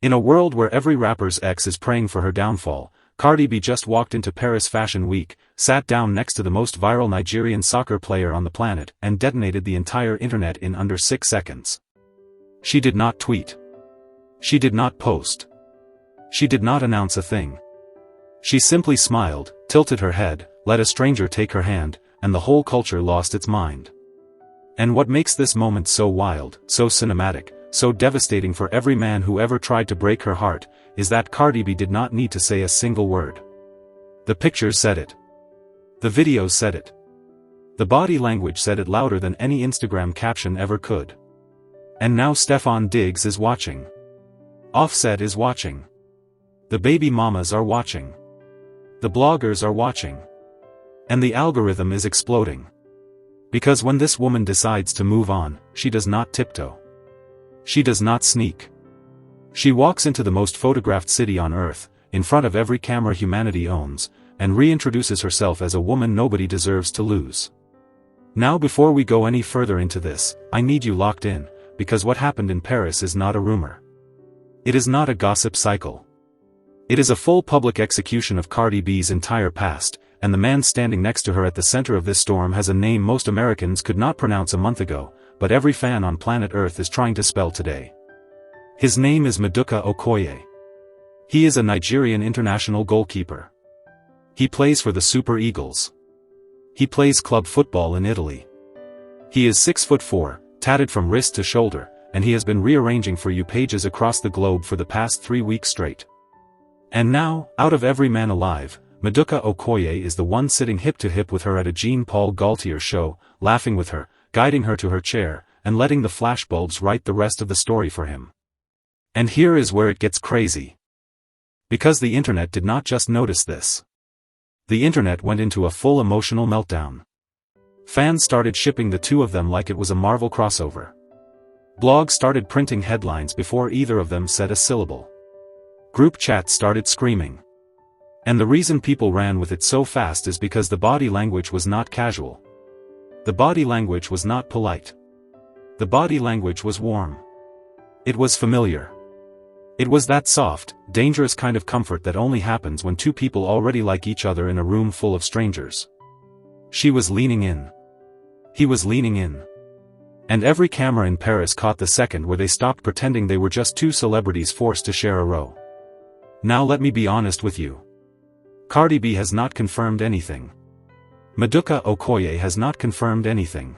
In a world where every rapper's ex is praying for her downfall, Cardi B just walked into Paris Fashion Week, sat down next to the most viral Nigerian soccer player on the planet and detonated the entire internet in under 6 seconds. She did not tweet. She did not post. She did not announce a thing. She simply smiled, tilted her head, let a stranger take her hand, and the whole culture lost its mind. And what makes this moment so wild, so cinematic, so devastating for every man who ever tried to break her heart, is that Cardi B did not need to say a single word. The pictures said it. The videos said it. The body language said it louder than any Instagram caption ever could. And now Stefon Diggs is watching. Offset is watching. The baby mamas are watching. The bloggers are watching. And the algorithm is exploding. Because when this woman decides to move on, she does not tiptoe. She does not sneak. She walks into the most photographed city on earth, in front of every camera humanity owns, and reintroduces herself as a woman nobody deserves to lose. Now before we go any further into this, I need you locked in, because what happened in Paris is not a rumor. It is not a gossip cycle. It is a full public execution of Cardi B's entire past, and the man standing next to her at the center of this storm has a name most Americans could not pronounce a month ago, but every fan on planet Earth is trying to spell today. His name is Maduka Okoye. He is a Nigerian international goalkeeper. He plays for the Super Eagles. He plays club football in Italy. He is 6'4", tatted from wrist to shoulder, and he has been rearranging For You pages across the globe for the past 3 weeks straight. And now, out of every man alive, Maduka Okoye is the one sitting hip to hip with her at a Jean Paul Gaultier show, laughing with her, guiding her to her chair, and letting the flashbulbs write the rest of the story for him. And here is where it gets crazy. Because the internet did not just notice this. The internet went into a full emotional meltdown. Fans started shipping the two of them like it was a Marvel crossover. Blogs started printing headlines before either of them said a syllable. Group chats started screaming. And the reason people ran with it so fast is because the body language was not casual. The body language was not polite. The body language was warm. It was familiar. It was that soft, dangerous kind of comfort that only happens when two people already like each other in a room full of strangers. She was leaning in. He was leaning in. And every camera in Paris caught the second where they stopped pretending they were just two celebrities forced to share a row. Now let me be honest with you. Cardi B has not confirmed anything. Maduka Okoye has not confirmed anything.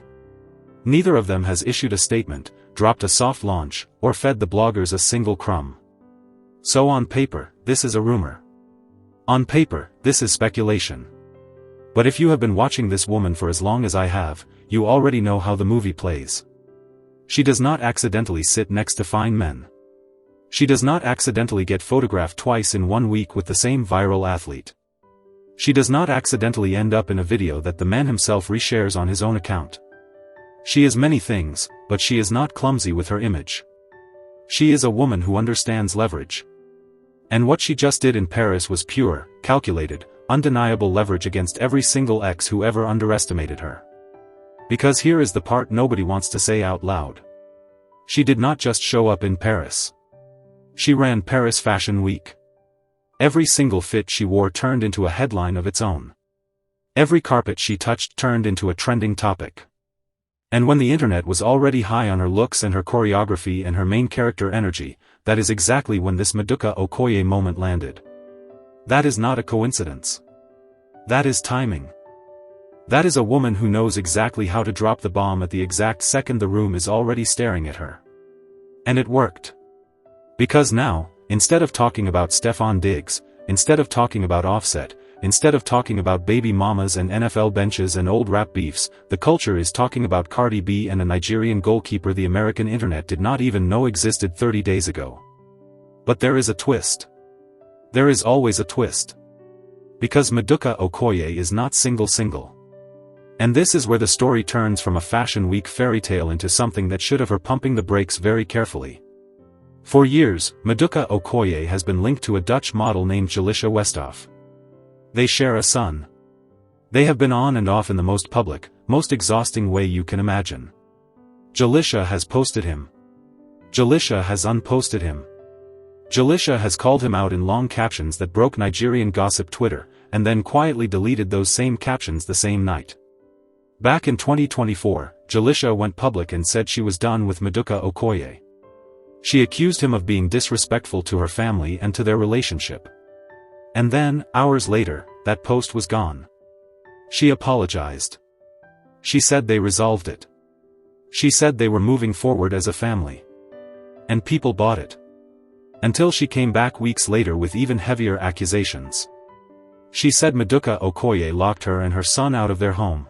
Neither of them has issued a statement, dropped a soft launch, or fed the bloggers a single crumb. So on paper, this is a rumor. On paper, this is speculation. But if you have been watching this woman for as long as I have, you already know how the movie plays. She does not accidentally sit next to fine men. She does not accidentally get photographed twice in 1 week with the same viral athlete. She does not accidentally end up in a video that the man himself reshares on his own account. She is many things, but she is not clumsy with her image. She is a woman who understands leverage. And what she just did in Paris was pure, calculated, undeniable leverage against every single ex who ever underestimated her. Because here is the part nobody wants to say out loud. She did not just show up in Paris. She ran Paris Fashion Week. Every single fit she wore turned into a headline of its own. Every carpet she touched turned into a trending topic. And when the internet was already high on her looks and her choreography and her main character energy, that is exactly when this Maduka Okoye moment landed. That is not a coincidence. That is timing. That is a woman who knows exactly how to drop the bomb at the exact second the room is already staring at her. And it worked. Because now, instead of talking about Stefon Diggs, instead of talking about Offset, instead of talking about baby mamas and NFL benches and old rap beefs, the culture is talking about Cardi B and a Nigerian goalkeeper the American internet did not even know existed 30 days ago. But there is a twist. There is always a twist. Because Maduka Okoye is not single. And this is where the story turns from a Fashion Week fairy tale into something that should have her pumping the brakes very carefully. For years, Maduka Okoye has been linked to a Dutch model named Jalissa Westhoff. They share a son. They have been on and off in the most public, most exhausting way you can imagine. Jalissa has posted him. Jalissa has unposted him. Jalissa has called him out in long captions that broke Nigerian gossip Twitter, and then quietly deleted those same captions the same night. Back in 2024, Jalissa went public and said she was done with Maduka Okoye. She accused him of being disrespectful to her family and to their relationship. And then, hours later, that post was gone. She apologized. She said they resolved it. She said they were moving forward as a family. And people bought it. Until she came back weeks later with even heavier accusations. She said Maduka Okoye locked her and her son out of their home.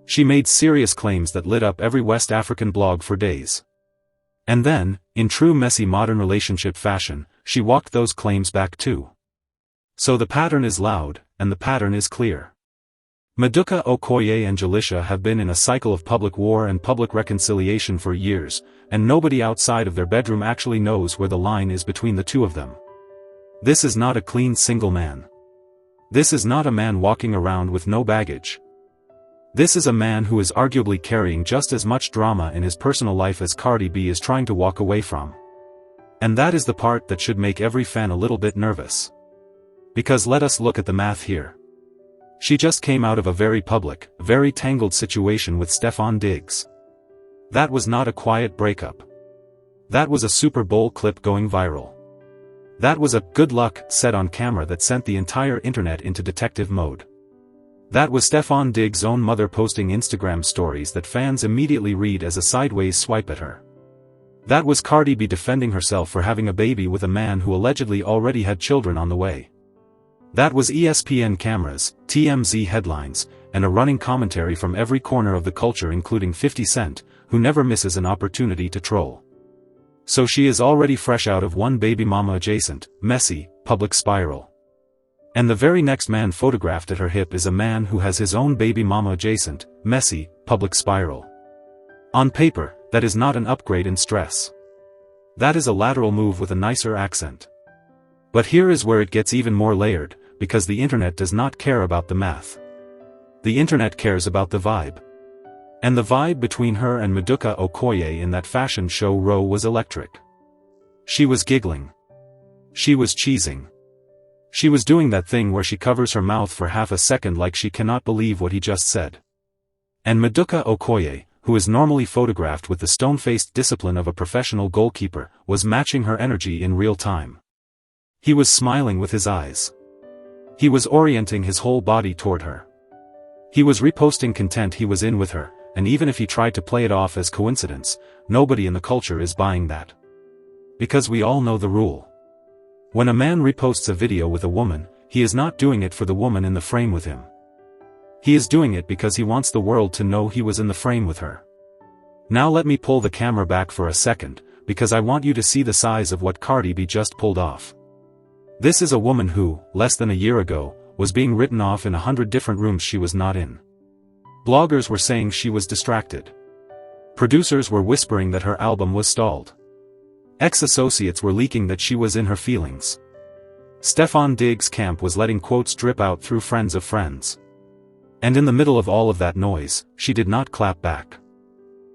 She made serious claims that lit up every West African blog for days. And then, in true messy modern relationship fashion, she walked those claims back too. So the pattern is loud, and the pattern is clear. Maduka Okoye and Jalissa have been in a cycle of public war and public reconciliation for years, and nobody outside of their bedroom actually knows where the line is between the two of them. This is not a clean single man. This is not a man walking around with no baggage. This is a man who is arguably carrying just as much drama in his personal life as Cardi B is trying to walk away from. And that is the part that should make every fan a little bit nervous. Because let us look at the math here. She just came out of a very public, very tangled situation with Stefon Diggs. That was not a quiet breakup. That was a Super Bowl clip going viral. That was a "good luck" said on camera that sent the entire internet into detective mode. That was Stefon Diggs' own mother posting Instagram stories that fans immediately read as a sideways swipe at her. That was Cardi B defending herself for having a baby with a man who allegedly already had children on the way. That was ESPN cameras, TMZ headlines, and a running commentary from every corner of the culture including 50 Cent, who never misses an opportunity to troll. So she is already fresh out of one baby mama adjacent, messy, public spiral. And the very next man photographed at her hip is a man who has his own baby mama adjacent, messy, public spiral. On paper, that is not an upgrade in stress. That is a lateral move with a nicer accent. But here is where it gets even more layered, because the internet does not care about the math. The internet cares about the vibe. And the vibe between her and Maduka Okoye in that fashion show row was electric. She was giggling. She was cheesing. She was doing that thing where she covers her mouth for half a second like she cannot believe what he just said. And Maduka Okoye, who is normally photographed with the stone-faced discipline of a professional goalkeeper, was matching her energy in real time. He was smiling with his eyes. He was orienting his whole body toward her. He was reposting content he was in with her, and even if he tried to play it off as coincidence, nobody in the culture is buying that. Because we all know the rule. When a man reposts a video with a woman, he is not doing it for the woman in the frame with him. He is doing it because he wants the world to know he was in the frame with her. Now let me pull the camera back for a second, because I want you to see the size of what Cardi B just pulled off. This is a woman who, less than a year ago, was being written off in 100 different rooms she was not in. Bloggers were saying she was distracted. Producers were whispering that her album was stalled. Ex-associates were leaking that she was in her feelings. Stefon Diggs' camp was letting quotes drip out through friends of friends. And in the middle of all of that noise, she did not clap back.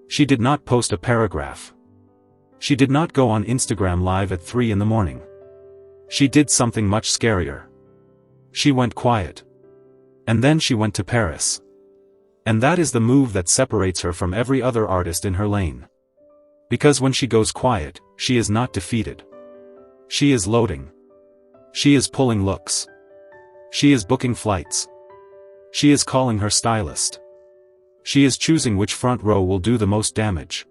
She did not post a paragraph. She did not go on Instagram Live at 3 in the morning. She did something much scarier. She went quiet. And then she went to Paris. And that is the move that separates her from every other artist in her lane. Because when she goes quiet, she is not defeated. She is loading. She is pulling looks. She is booking flights. She is calling her stylist. She is choosing which front row will do the most damage.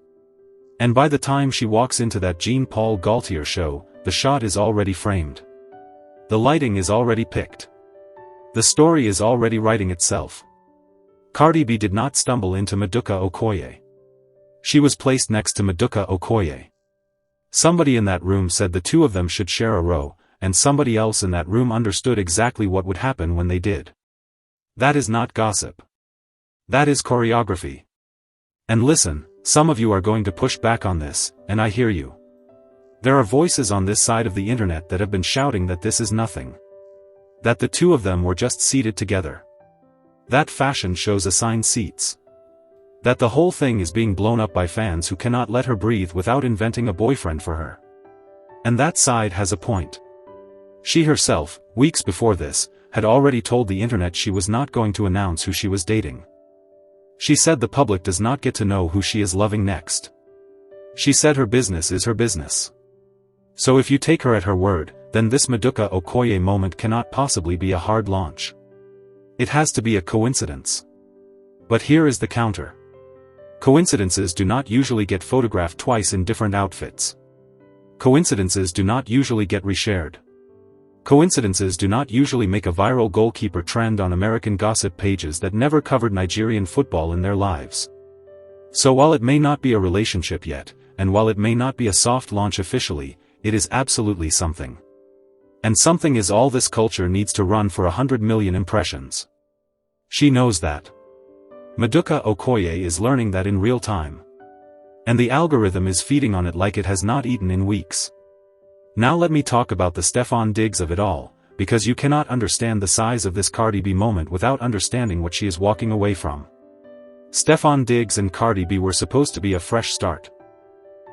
And by the time she walks into that Jean Paul Gaultier show, the shot is already framed. The lighting is already picked. The story is already writing itself. Cardi B did not stumble into Maduka Okoye. She was placed next to Maduka Okoye. Somebody in that room said the two of them should share a row, and somebody else in that room understood exactly what would happen when they did. That is not gossip. That is choreography. And listen, some of you are going to push back on this, and I hear you. There are voices on this side of the internet that have been shouting that this is nothing. That the two of them were just seated together. That fashion shows assigned seats. That the whole thing is being blown up by fans who cannot let her breathe without inventing a boyfriend for her. And that side has a point. She herself, weeks before this, had already told the internet she was not going to announce who she was dating. She said the public does not get to know who she is loving next. She said her business is her business. So if you take her at her word, then this Maduka Okoye moment cannot possibly be a hard launch. It has to be a coincidence. But here is the counter. Coincidences do not usually get photographed twice in different outfits. Coincidences do not usually get reshared. Coincidences do not usually make a viral goalkeeper trend on American gossip pages that never covered Nigerian football in their lives. So while it may not be a relationship yet, and while it may not be a soft launch officially, it is absolutely something. And something is all this culture needs to run for 100 million impressions. She knows that. Maduka Okoye is learning that in real time. And the algorithm is feeding on it like it has not eaten in weeks. Now let me talk about the Stefon Diggs of it all, because you cannot understand the size of this Cardi B moment without understanding what she is walking away from. Stefon Diggs and Cardi B were supposed to be a fresh start.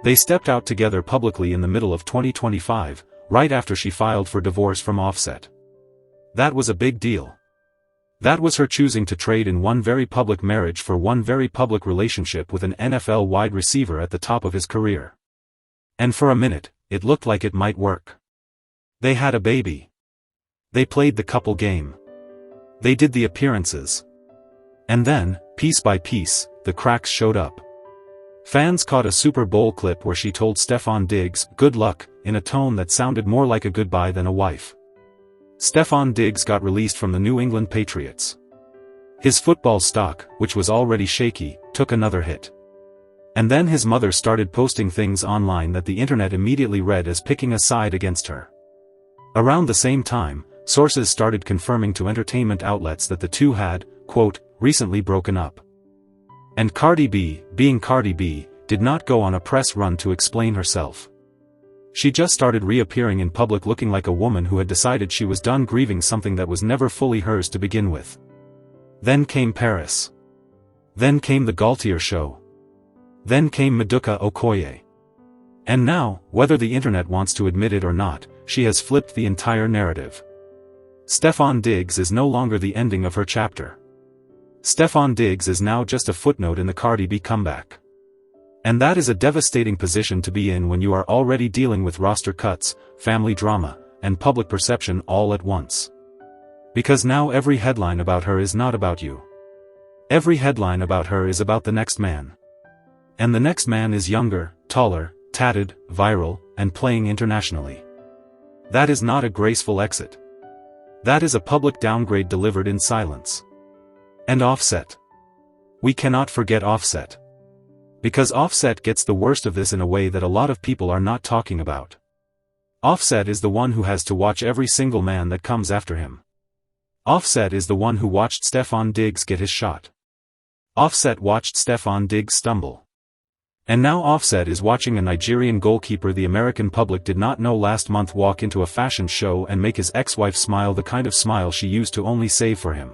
They stepped out together publicly in the middle of 2025, right after she filed for divorce from Offset. That was a big deal. That was her choosing to trade in one very public marriage for one very public relationship with an NFL wide receiver at the top of his career. And for a minute, it looked like it might work. They had a baby. They played the couple game. They did the appearances. And then, piece by piece, the cracks showed up. Fans caught a Super Bowl clip where she told Stefon Diggs, "Good luck," in a tone that sounded more like a goodbye than a wife. Stefon Diggs got released from the New England Patriots. His football stock, which was already shaky, took another hit. And then his mother started posting things online that the internet immediately read as picking a side against her. Around the same time, sources started confirming to entertainment outlets that the two had, quote, recently broken up. And Cardi B, being Cardi B, did not go on a press run to explain herself. She just started reappearing in public looking like a woman who had decided she was done grieving something that was never fully hers to begin with. Then came Paris. Then came the Gaultier show. Then came Maduka Okoye. And now, whether the internet wants to admit it or not, she has flipped the entire narrative. Stefon Diggs is no longer the ending of her chapter. Stefon Diggs is now just a footnote in the Cardi B comeback. And that is a devastating position to be in when you are already dealing with roster cuts, family drama, and public perception all at once. Because now every headline about her is not about you. Every headline about her is about the next man. And the next man is younger, taller, tatted, viral, and playing internationally. That is not a graceful exit. That is a public downgrade delivered in silence. And Offset. We cannot forget Offset. Because Offset gets the worst of this in a way that a lot of people are not talking about. Offset is the one who has to watch every single man that comes after him. Offset is the one who watched Stefon Diggs get his shot. Offset watched Stefon Diggs stumble. And now Offset is watching a Nigerian goalkeeper the American public did not know last month walk into a fashion show and make his ex-wife smile the kind of smile she used to only save for him.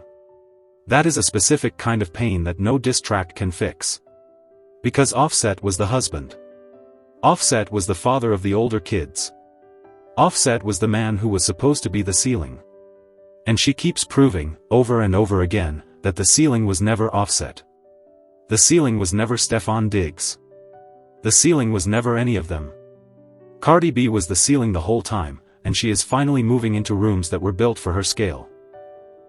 That is a specific kind of pain that no diss track can fix. Because Offset was the husband. Offset was the father of the older kids. Offset was the man who was supposed to be the ceiling. And she keeps proving, over and over again, that the ceiling was never Offset. The ceiling was never Stefon Diggs. The ceiling was never any of them. Cardi B was the ceiling the whole time, and she is finally moving into rooms that were built for her scale.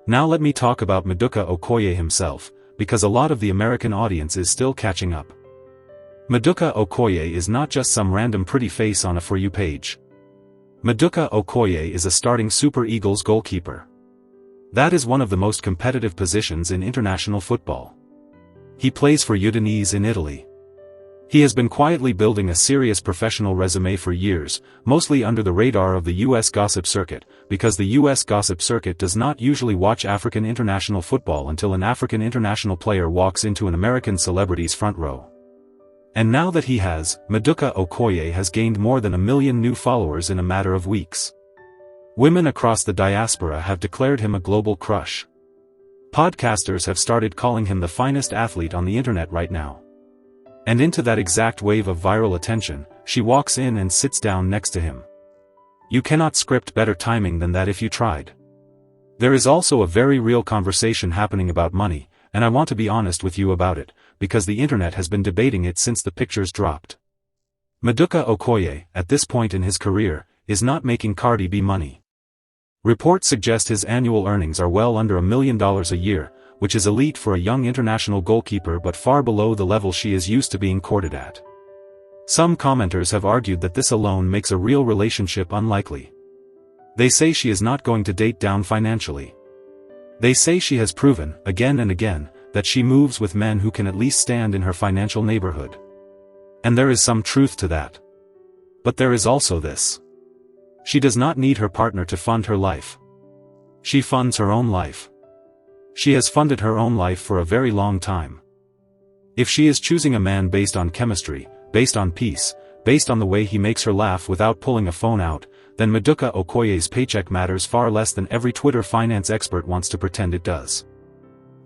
Now let me talk about Maduka Okoye himself, because a lot of the American audience is still catching up. Maduka Okoye is not just some random pretty face on a For You page. Maduka Okoye is a starting Super Eagles goalkeeper. That is one of the most competitive positions in international football. He plays for Udinese in Italy. He has been quietly building a serious professional resume for years, mostly under the radar of the US gossip circuit, because the US gossip circuit does not usually watch African international football until an African international player walks into an American celebrity's front row. And now that he has, Maduka Okoye has gained more than 1 million new followers in a matter of weeks. Women across the diaspora have declared him a global crush. Podcasters have started calling him the finest athlete on the internet right now. And into that exact wave of viral attention, she walks in and sits down next to him. You cannot script better timing than that if you tried. There is also a very real conversation happening about money, and I want to be honest with you about it, because the internet has been debating it since the pictures dropped. Maduka Okoye, at this point in his career, is not making Cardi B money. Reports suggest his annual earnings are well under $1 million a year, which is elite for a young international goalkeeper but far below the level she is used to being courted at. Some commenters have argued that this alone makes a real relationship unlikely. They say she is not going to date down financially. They say she has proven, again and again, that she moves with men who can at least stand in her financial neighborhood. And there is some truth to that. But there is also this. She does not need her partner to fund her life. She funds her own life. She has funded her own life for a very long time. If she is choosing a man based on chemistry, based on peace, based on the way he makes her laugh without pulling a phone out, then Maduka Okoye's paycheck matters far less than every Twitter finance expert wants to pretend it does.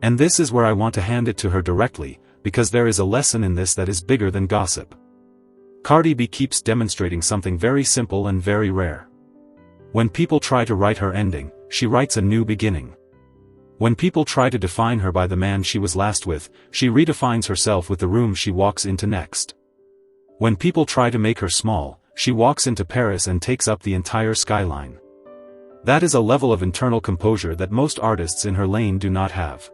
And this is where I want to hand it to her directly, because there is a lesson in this that is bigger than gossip. Cardi B keeps demonstrating something very simple and very rare. When people try to write her ending, she writes a new beginning. When people try to define her by the man she was last with, she redefines herself with the room she walks into next. When people try to make her small, she walks into Paris and takes up the entire skyline. That is a level of internal composure that most artists in her lane do not have.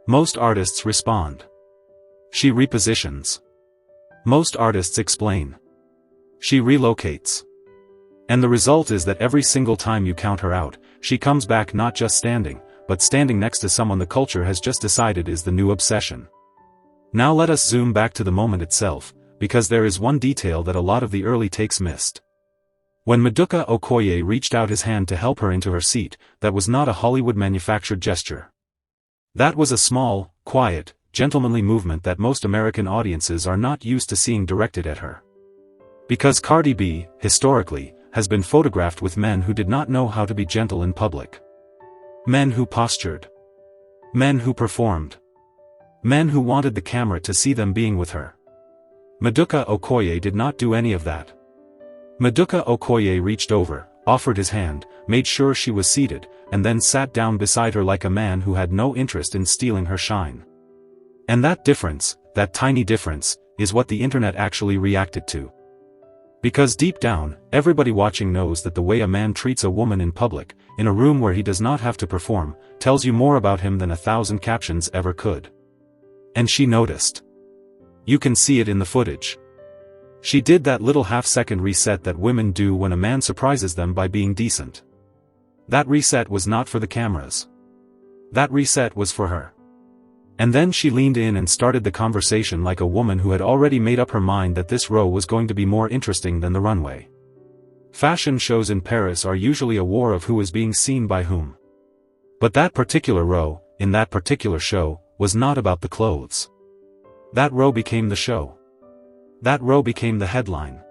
Most artists respond. She repositions. Most artists explain. She relocates. And the result is that every single time you count her out, she comes back not just standing, but standing next to someone the culture has just decided is the new obsession. Now let us zoom back to the moment itself, because there is one detail that a lot of the early takes missed. When Maduka Okoye reached out his hand to help her into her seat, that was not a Hollywood-manufactured gesture. That was a small, quiet, gentlemanly movement that most American audiences are not used to seeing directed at her. Because Cardi B, historically, has been photographed with men who did not know how to be gentle in public. Men who postured. Men who performed. Men who wanted the camera to see them being with her. Maduka Okoye did not do any of that. Maduka Okoye reached over, offered his hand, made sure she was seated, and then sat down beside her like a man who had no interest in stealing her shine. And that difference, that tiny difference, is what the internet actually reacted to. Because deep down, everybody watching knows that the way a man treats a woman in public, in a room where he does not have to perform, tells you more about him than 1,000 captions ever could. And she noticed. You can see it in the footage. She did that little half-second reset that women do when a man surprises them by being decent. That reset was not for the cameras. That reset was for her. And then she leaned in and started the conversation like a woman who had already made up her mind that this row was going to be more interesting than the runway. Fashion shows in Paris are usually a war of who is being seen by whom. But that particular row, in that particular show, was not about the clothes. That row became the show. That row became the headline.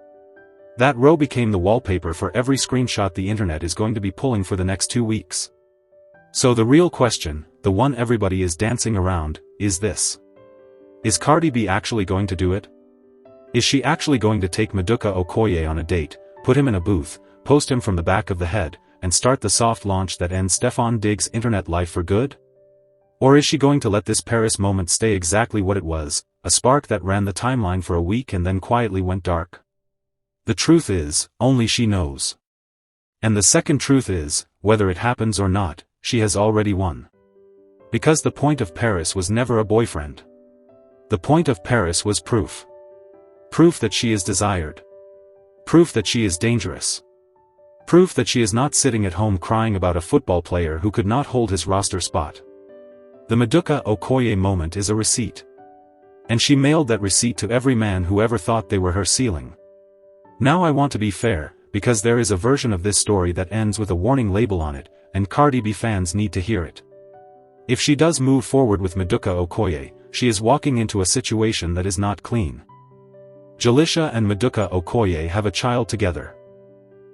That row became the wallpaper for every screenshot the internet is going to be pulling for the next 2 weeks. So the real question, the one everybody is dancing around, is this. Is Cardi B actually going to do it? Is she actually going to take Maduka Okoye on a date, put him in a booth, post him from the back of the head, and start the soft launch that ends Stefon Diggs' internet life for good? Or is she going to let this Paris moment stay exactly what it was, a spark that ran the timeline for a week and then quietly went dark? The truth is, only she knows. And the second truth is, whether it happens or not, she has already won. Because the point of Paris was never a boyfriend. The point of Paris was proof. Proof that she is desired. Proof that she is dangerous. Proof that she is not sitting at home crying about a football player who could not hold his roster spot. The Maduka Okoye moment is a receipt. And she mailed that receipt to every man who ever thought they were her ceiling. Now I want to be fair, because there is a version of this story that ends with a warning label on it, and Cardi B fans need to hear it. If she does move forward with Maduka Okoye, she is walking into a situation that is not clean. Jalisha and Maduka Okoye have a child together.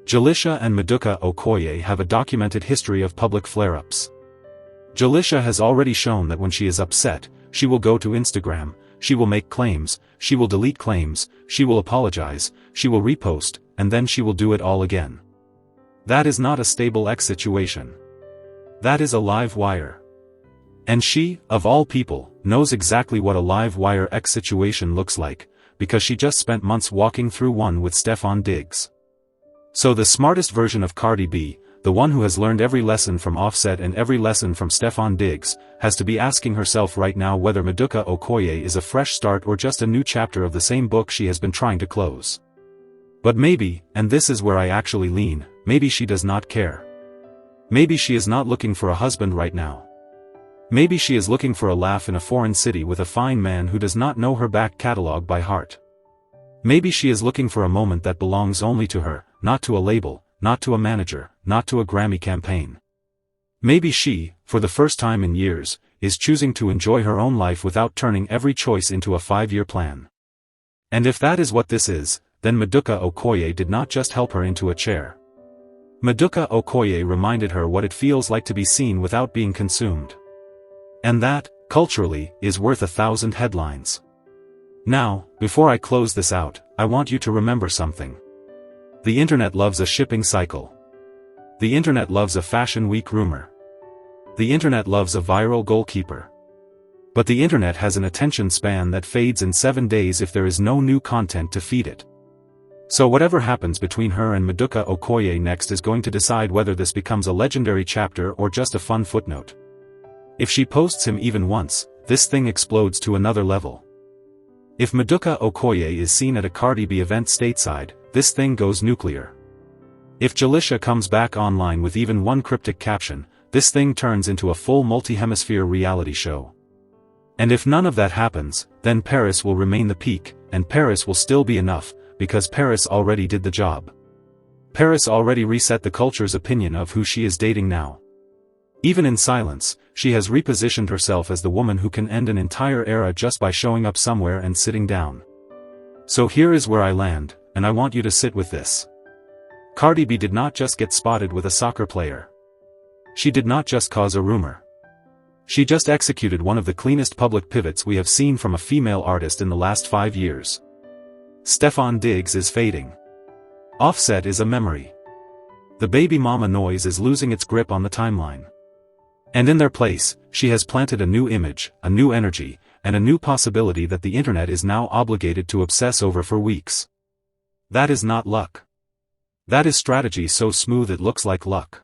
Jalisha and Maduka Okoye have a documented history of public flare-ups. Jalisha has already shown that when she is upset, she will go to Instagram, she will make claims, she will delete claims, she will apologize, she will repost, and then she will do it all again. That is not a stable X situation. That is a live wire. And she, of all people, knows exactly what a live wire X situation looks like, because she just spent months walking through one with Stefon Diggs. So the smartest version of Cardi B, the one who has learned every lesson from Offset and every lesson from Stefon Diggs, has to be asking herself right now whether Maduka Okoye is a fresh start or just a new chapter of the same book she has been trying to close. But maybe, and this is where I actually lean, maybe she does not care. Maybe she is not looking for a husband right now. Maybe she is looking for a laugh in a foreign city with a fine man who does not know her back catalog by heart. Maybe she is looking for a moment that belongs only to her, not to a label, not to a manager, not to a Grammy campaign. Maybe she, for the first time in years, is choosing to enjoy her own life without turning every choice into a 5-year plan. And if that is what this is, then Maduka Okoye did not just help her into a chair. Maduka Okoye reminded her what it feels like to be seen without being consumed. And that, culturally, is worth 1,000 headlines. Now, before I close this out, I want you to remember something. The internet loves a shipping cycle. The internet loves a fashion week rumor. The internet loves a viral goalkeeper. But the internet has an attention span that fades in 7 days if there is no new content to feed it. So whatever happens between her and Maduka Okoye next is going to decide whether this becomes a legendary chapter or just a fun footnote. If she posts him even once, this thing explodes to another level. If Maduka Okoye is seen at a Cardi B event stateside, this thing goes nuclear. If Jalisha comes back online with even one cryptic caption, this thing turns into a full multi-hemisphere reality show. And if none of that happens, then Paris will remain the peak, and Paris will still be enough, because Paris already did the job. Paris already reset the culture's opinion of who she is dating now. Even in silence, she has repositioned herself as the woman who can end an entire era just by showing up somewhere and sitting down. So here is where I land, and I want you to sit with this. Cardi B did not just get spotted with a soccer player. She did not just cause a rumor. She just executed one of the cleanest public pivots we have seen from a female artist in the last 5 years. Stefon Diggs is fading. Offset is a memory. The baby mama noise is losing its grip on the timeline. And in their place, she has planted a new image, a new energy, and a new possibility that the internet is now obligated to obsess over for weeks. That is not luck. That is strategy so smooth it looks like luck.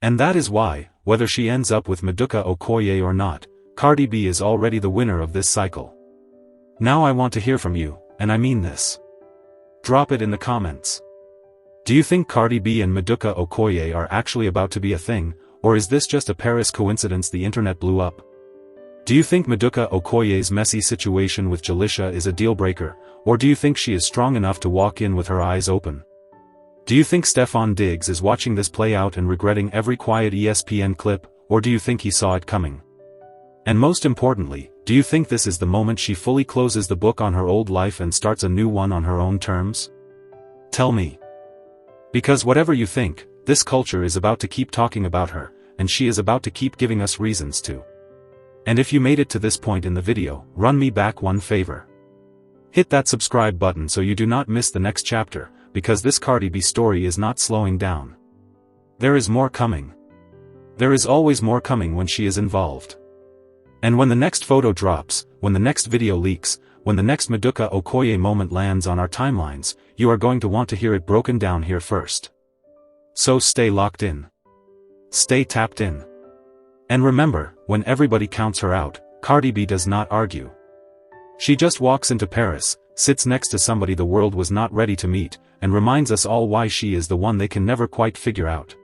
And that is why, whether she ends up with Maduka Okoye or not, Cardi B is already the winner of this cycle. Now I want to hear from you, and I mean this. Drop it in the comments. Do you think Cardi B and Maduka Okoye are actually about to be a thing, or is this just a Paris coincidence the internet blew up? Do you think Maduka Okoye's messy situation with Jalisha is a deal-breaker, or do you think she is strong enough to walk in with her eyes open? Do you think Stefon Diggs is watching this play out and regretting every quiet ESPN clip, or do you think he saw it coming? And most importantly, do you think this is the moment she fully closes the book on her old life and starts a new one on her own terms? Tell me. Because whatever you think, this culture is about to keep talking about her, and she is about to keep giving us reasons to. And if you made it to this point in the video, run me back one favor. Hit that subscribe button so you do not miss the next chapter, because this Cardi B story is not slowing down. There is more coming. There is always more coming when she is involved. And when the next photo drops, when the next video leaks, when the next Maduka Okoye moment lands on our timelines, you are going to want to hear it broken down here first. So stay locked in. Stay tapped in. And remember, when everybody counts her out, Cardi B does not argue. She just walks into Paris, sits next to somebody the world was not ready to meet, and reminds us all why she is the one they can never quite figure out.